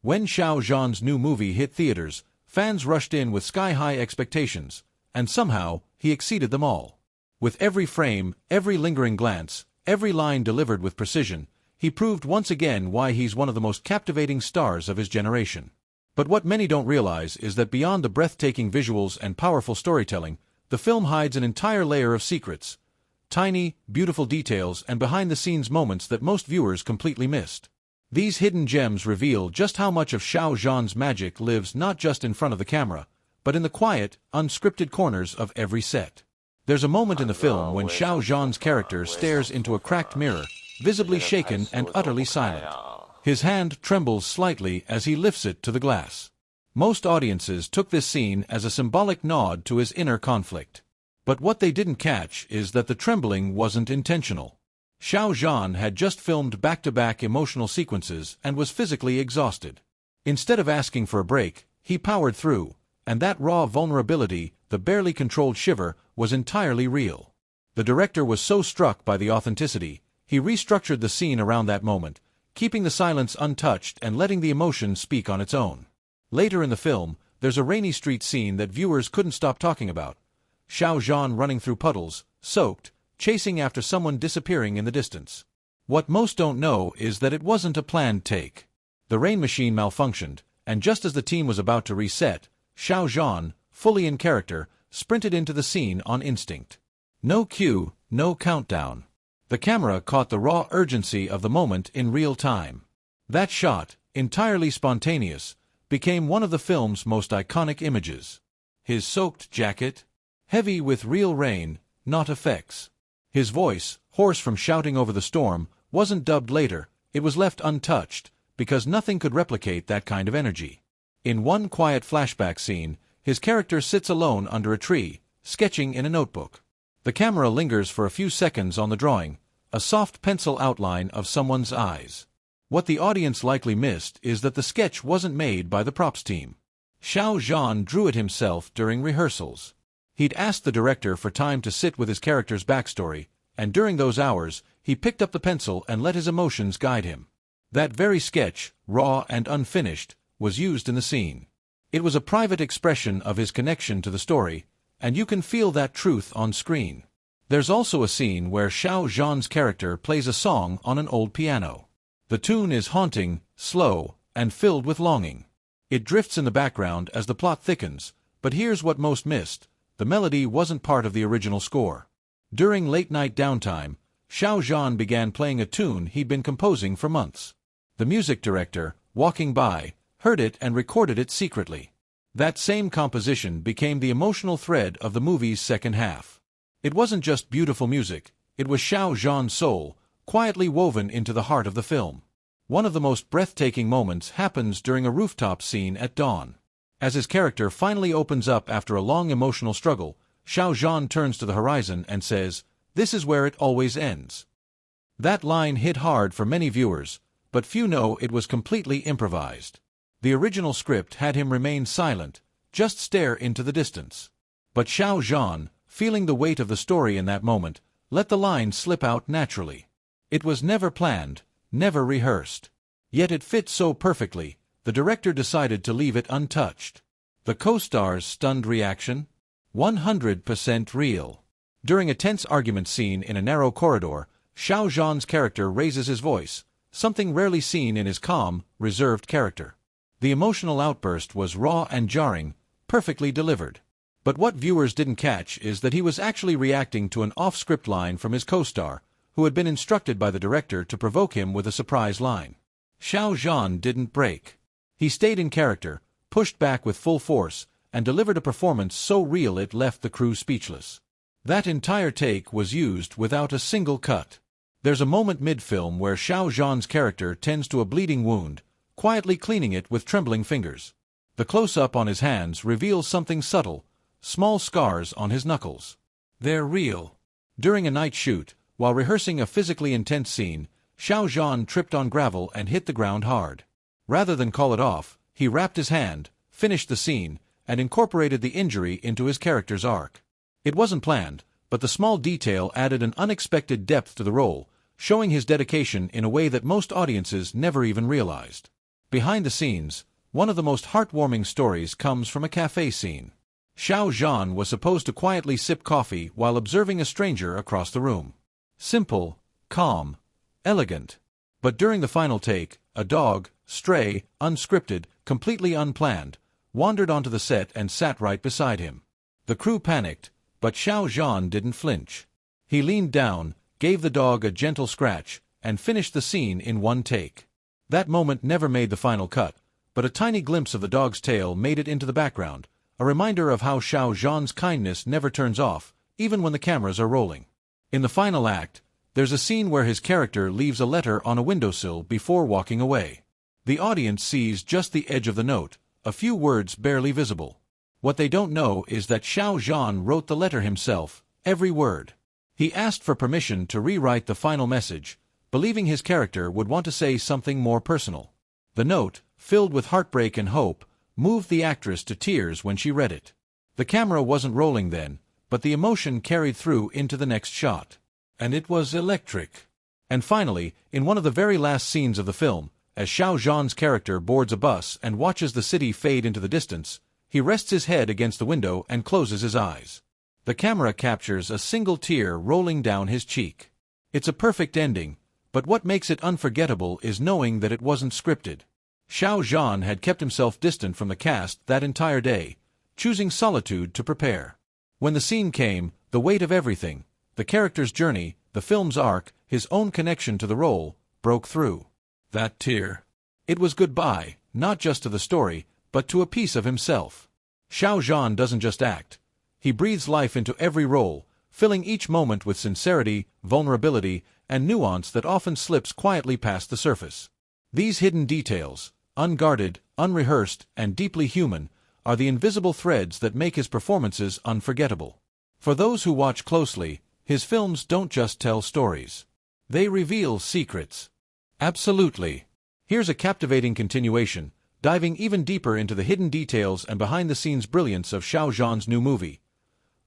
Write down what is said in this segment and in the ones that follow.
When Xiao Zhan's new movie hit theaters, fans rushed in with sky-high expectations, and somehow, he exceeded them all. With every frame, every lingering glance, every line delivered with precision, he proved once again why he's one of the most captivating stars of his generation. But what many don't realize is that beyond the breathtaking visuals and powerful storytelling, the film hides an entire layer of secrets. Tiny, beautiful details and behind-the-scenes moments that most viewers completely missed. These hidden gems reveal just how much of Xiao Zhan's magic lives not just in front of the camera, but in the quiet, unscripted corners of every set. There's a moment in the film when Xiao Zhan's character stares into a cracked mirror, visibly shaken and utterly silent. His hand trembles slightly as he lifts it to the glass. Most audiences took this scene as a symbolic nod to his inner conflict. But what they didn't catch is that the trembling wasn't intentional. Xiao Zhan had just filmed back-to-back emotional sequences and was physically exhausted. Instead of asking for a break, he powered through, and that raw vulnerability, the barely controlled shiver, was entirely real. The director was so struck by the authenticity, he restructured the scene around that moment, keeping the silence untouched and letting the emotion speak on its own. Later in the film, there's a rainy street scene that viewers couldn't stop talking about. Xiao Zhan running through puddles, soaked, chasing after someone disappearing in the distance. What most don't know is that it wasn't a planned take. The rain machine malfunctioned, and just as the team was about to reset, Xiao Zhan, fully in character, sprinted into the scene on instinct. No cue, no countdown. The camera caught the raw urgency of the moment in real time. That shot, entirely spontaneous, became one of the film's most iconic images. His soaked jacket, heavy with real rain, not effects. His voice, hoarse from shouting over the storm, wasn't dubbed later, it was left untouched, because nothing could replicate that kind of energy. In one quiet flashback scene, his character sits alone under a tree, sketching in a notebook. The camera lingers for a few seconds on the drawing, a soft pencil outline of someone's eyes. What the audience likely missed is that the sketch wasn't made by the props team. Xiao Zhan drew it himself during rehearsals. He'd asked the director for time to sit with his character's backstory, and during those hours, he picked up the pencil and let his emotions guide him. That very sketch, raw and unfinished, was used in the scene. It was a private expression of his connection to the story, and you can feel that truth on screen. There's also a scene where Xiao Zhan's character plays a song on an old piano. The tune is haunting, slow, and filled with longing. It drifts in the background as the plot thickens, but here's what most missed. The melody wasn't part of the original score. During late-night downtime, Xiao Zhan began playing a tune he'd been composing for months. The music director, walking by, heard it and recorded it secretly. That same composition became the emotional thread of the movie's second half. It wasn't just beautiful music, it was Xiao Zhan's soul, quietly woven into the heart of the film. One of the most breathtaking moments happens during a rooftop scene at dawn. As his character finally opens up after a long emotional struggle, Xiao Zhan turns to the horizon and says, "This is where it always ends." That line hit hard for many viewers, but few know it was completely improvised. The original script had him remain silent, just stare into the distance. But Xiao Zhan, feeling the weight of the story in that moment, let the line slip out naturally. It was never planned, never rehearsed. Yet it fit so perfectly, the director decided to leave it untouched. The co-star's stunned reaction? 100% real. During a tense argument scene in a narrow corridor, Xiao Zhan's character raises his voice, something rarely seen in his calm, reserved character. The emotional outburst was raw and jarring, perfectly delivered. But what viewers didn't catch is that he was actually reacting to an off-script line from his co-star, who had been instructed by the director to provoke him with a surprise line. Xiao Zhan didn't break. He stayed in character, pushed back with full force, and delivered a performance so real it left the crew speechless. That entire take was used without a single cut. There's a moment mid-film where Xiao Zhan's character tends to a bleeding wound, quietly cleaning it with trembling fingers. The close-up on his hands reveals something subtle, small scars on his knuckles. They're real. During a night shoot, while rehearsing a physically intense scene, Xiao Zhan tripped on gravel and hit the ground hard. Rather than call it off, he wrapped his hand, finished the scene, and incorporated the injury into his character's arc. It wasn't planned, but the small detail added an unexpected depth to the role, showing his dedication in a way that most audiences never even realized. Behind the scenes, one of the most heartwarming stories comes from a cafe scene. Xiao Zhan was supposed to quietly sip coffee while observing a stranger across the room. Simple, calm, elegant. But during the final take, a dog, stray, unscripted, completely unplanned, wandered onto the set and sat right beside him. The crew panicked, but Xiao Zhan didn't flinch. He leaned down, gave the dog a gentle scratch, and finished the scene in one take. That moment never made the final cut, but a tiny glimpse of the dog's tail made it into the background, a reminder of how Xiao Zhan's kindness never turns off, even when the cameras are rolling. In the final act, there's a scene where his character leaves a letter on a windowsill before walking away. The audience sees just the edge of the note, a few words barely visible. What they don't know is that Xiao Zhan wrote the letter himself, every word. He asked for permission to rewrite the final message, believing his character would want to say something more personal. The note, filled with heartbreak and hope, moved the actress to tears when she read it. The camera wasn't rolling then, but the emotion carried through into the next shot. And it was electric. And finally, in one of the very last scenes of the film, as Xiao Zhan's character boards a bus and watches the city fade into the distance, he rests his head against the window and closes his eyes. The camera captures a single tear rolling down his cheek. It's a perfect ending, but what makes it unforgettable is knowing that it wasn't scripted. Xiao Zhan had kept himself distant from the cast that entire day, choosing solitude to prepare. When the scene came, the weight of everything, the character's journey, the film's arc, his own connection to the role, broke through. That tear. It was goodbye, not just to the story, but to a piece of himself. Xiao Zhan doesn't just act. He breathes life into every role, filling each moment with sincerity, vulnerability, and nuance that often slips quietly past the surface. These hidden details, unguarded, unrehearsed, and deeply human, are the invisible threads that make his performances unforgettable. For those who watch closely, his films don't just tell stories. They reveal secrets. Absolutely. Here's a captivating continuation, diving even deeper into the hidden details and behind-the-scenes brilliance of Xiao Zhan's new movie.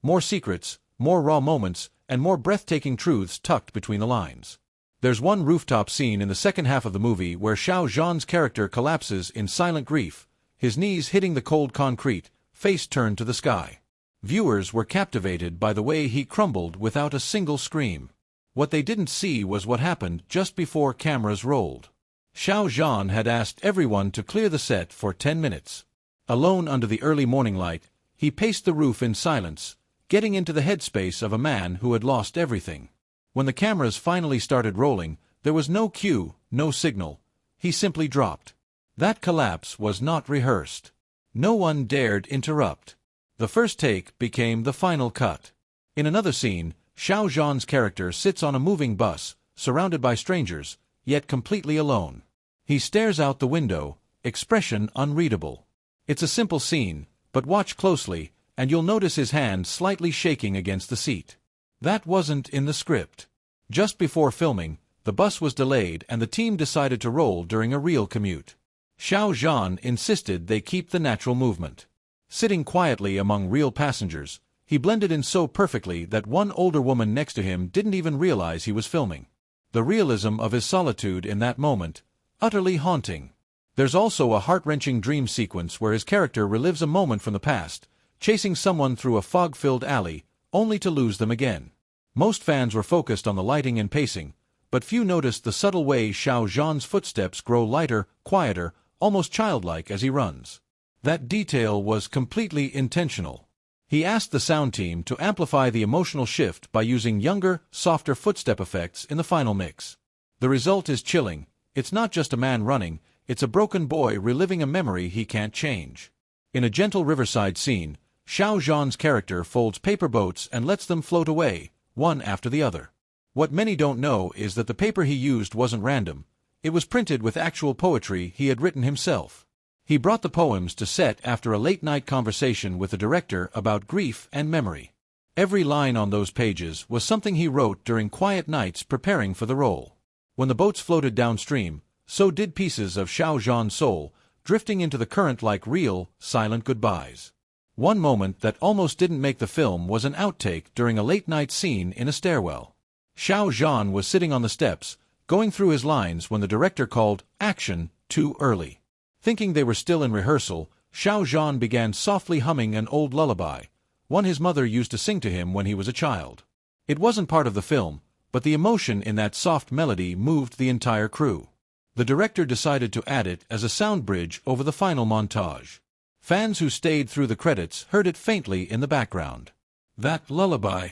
More secrets, more raw moments, and more breathtaking truths tucked between the lines. There's one rooftop scene in the second half of the movie where Xiao Zhan's character collapses in silent grief, his knees hitting the cold concrete, face turned to the sky. Viewers were captivated by the way he crumbled without a single scream. What they didn't see was what happened just before cameras rolled. Xiao Zhan had asked everyone to clear the set for 10 minutes. Alone under the early morning light, he paced the roof in silence, getting into the headspace of a man who had lost everything. When the cameras finally started rolling, there was no cue, no signal. He simply dropped. That collapse was not rehearsed. No one dared interrupt. The first take became the final cut. In another scene, Xiao Zhan's character sits on a moving bus, surrounded by strangers, yet completely alone. He stares out the window, expression unreadable. It's a simple scene, but watch closely, and you'll notice his hand slightly shaking against the seat. That wasn't in the script. Just before filming, the bus was delayed and the team decided to roll during a real commute. Xiao Zhan insisted they keep the natural movement. Sitting quietly among real passengers, he blended in so perfectly that one older woman next to him didn't even realize he was filming. The realism of his solitude in that moment, utterly haunting. There's also a heart-wrenching dream sequence where his character relives a moment from the past, chasing someone through a fog-filled alley, only to lose them again. Most fans were focused on the lighting and pacing, but few noticed the subtle way Xiao Zhan's footsteps grow lighter, quieter, almost childlike as he runs. That detail was completely intentional. He asked the sound team to amplify the emotional shift by using younger, softer footstep effects in the final mix. The result is chilling. It's not just a man running, it's a broken boy reliving a memory he can't change. In a gentle riverside scene, Xiao Zhan's character folds paper boats and lets them float away, one after the other. What many don't know is that the paper he used wasn't random. It was printed with actual poetry he had written himself. He brought the poems to set after a late-night conversation with the director about grief and memory. Every line on those pages was something he wrote during quiet nights preparing for the role. When the boats floated downstream, so did pieces of Xiao Zhan's soul, drifting into the current like real, silent goodbyes. One moment that almost didn't make the film was an outtake during a late-night scene in a stairwell. Xiao Zhan was sitting on the steps, going through his lines when the director called, "Action," too early. Thinking they were still in rehearsal, Xiao Zhan began softly humming an old lullaby, one his mother used to sing to him when he was a child. It wasn't part of the film, but the emotion in that soft melody moved the entire crew. The director decided to add it as a sound bridge over the final montage. Fans who stayed through the credits heard it faintly in the background. That lullaby.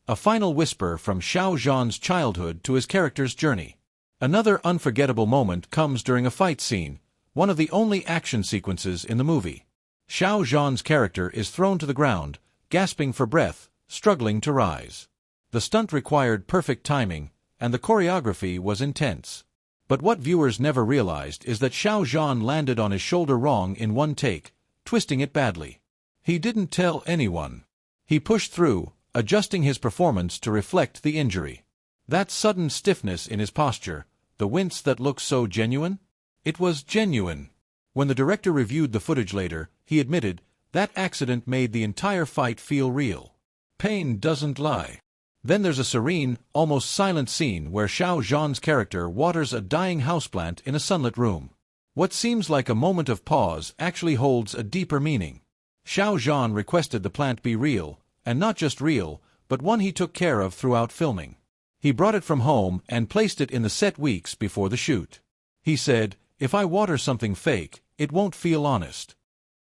A final whisper from Xiao Zhan's childhood to his character's journey. Another unforgettable moment comes during a fight scene, one of the only action sequences in the movie. Xiao Zhan's character is thrown to the ground, gasping for breath, struggling to rise. The stunt required perfect timing, and the choreography was intense. But what viewers never realized is that Xiao Zhan landed on his shoulder wrong in one take, twisting it badly. He didn't tell anyone. He pushed through, adjusting his performance to reflect the injury. That sudden stiffness in his posture, the wince that looked so genuine? It was genuine. When the director reviewed the footage later, he admitted, that accident made the entire fight feel real. Pain doesn't lie. Then there's a serene, almost silent scene where Xiao Zhan's character waters a dying houseplant in a sunlit room. What seems like a moment of pause actually holds a deeper meaning. Xiao Zhan requested the plant be real, and not just real, but one he took care of throughout filming. He brought it from home and placed it in the set weeks before the shoot. He said, "If I water something fake, it won't feel honest."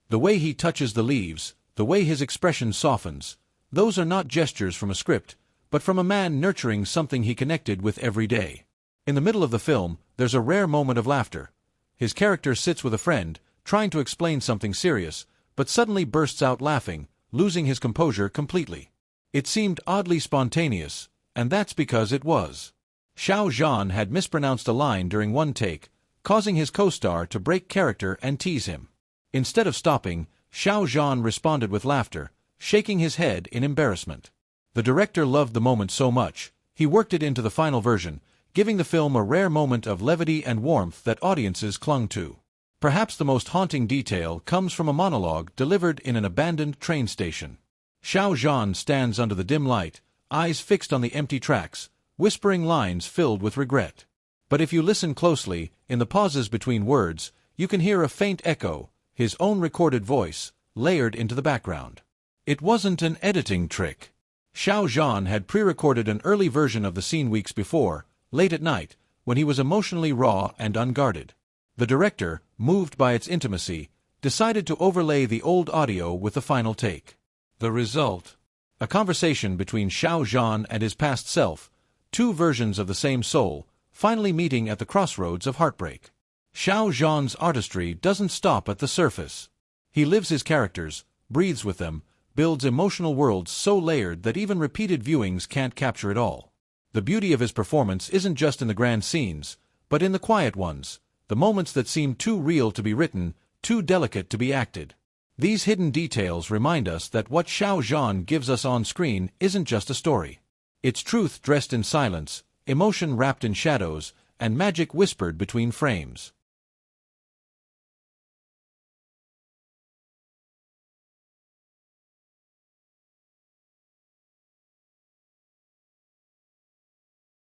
The way he touches the leaves, the way his expression softens, those are not gestures from a script, but from a man nurturing something he connected with every day. In the middle of the film, there's a rare moment of laughter. His character sits with a friend, trying to explain something serious, but suddenly bursts out laughing, losing his composure completely. It seemed oddly spontaneous, and that's because it was. Xiao Zhan had mispronounced a line during one take, causing his co-star to break character and tease him. Instead of stopping, Xiao Zhan responded with laughter, shaking his head in embarrassment. The director loved the moment so much, he worked it into the final version, giving the film a rare moment of levity and warmth that audiences clung to. Perhaps the most haunting detail comes from a monologue delivered in an abandoned train station. Xiao Zhan stands under the dim light, eyes fixed on the empty tracks, whispering lines filled with regret. But if you listen closely, in the pauses between words, you can hear a faint echo, his own recorded voice, layered into the background. It wasn't an editing trick. Xiao Zhan had pre-recorded an early version of the scene weeks before, late at night, when he was emotionally raw and unguarded. The director, moved by its intimacy, decided to overlay the old audio with the final take. The result? A conversation between Xiao Zhan and his past self, two versions of the same soul, finally meeting at the crossroads of heartbreak. Xiao Zhan's artistry doesn't stop at the surface. He lives his characters, breathes with them, builds emotional worlds so layered that even repeated viewings can't capture it all. The beauty of his performance isn't just in the grand scenes, but in the quiet ones, the moments that seem too real to be written, too delicate to be acted. These hidden details remind us that what Xiao Zhan gives us on screen isn't just a story. It's truth dressed in silence, emotion wrapped in shadows, and magic whispered between frames.